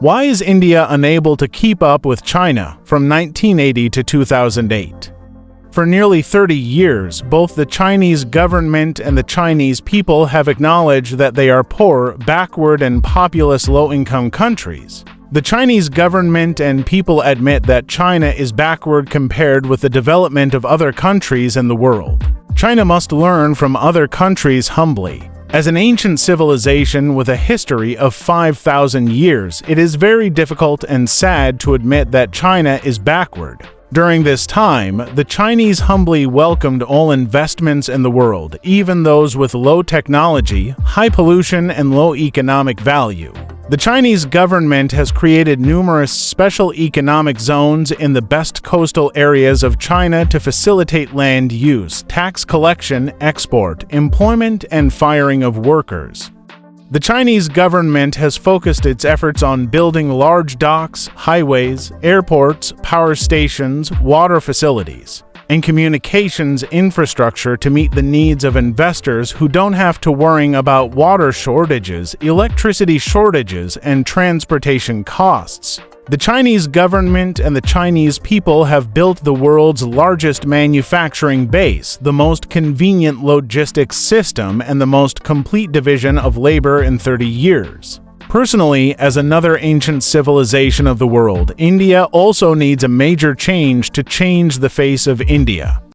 Why is India unable to keep up with China from 1980 to 2008? For nearly 30 years, both the Chinese government and the Chinese people have acknowledged that they are poor, backward, and populous low-income countries. The Chinese government and people admit that China is backward compared with the development of other countries in the world. China must learn from other countries humbly. As an ancient civilization with a history of 5,000 years, it is very difficult and sad to admit that China is backward. During this time, the Chinese humbly welcomed all investments in the world, even those with low technology, high pollution, and low economic value. The Chinese government has created numerous special economic zones in the best coastal areas of China to facilitate land use, tax collection, export, employment, and firing of workers. The Chinese government has focused its efforts on building large docks, highways, airports, power stations, water facilities, and communications infrastructure to meet the needs of investors who don't have to worry about water shortages, electricity shortages, and transportation costs. The Chinese government and the Chinese people have built the world's largest manufacturing base, the most convenient logistics system, and the most complete division of labor in 30 years. Personally, as another ancient civilization of the world, India also needs a major change to change the face of India.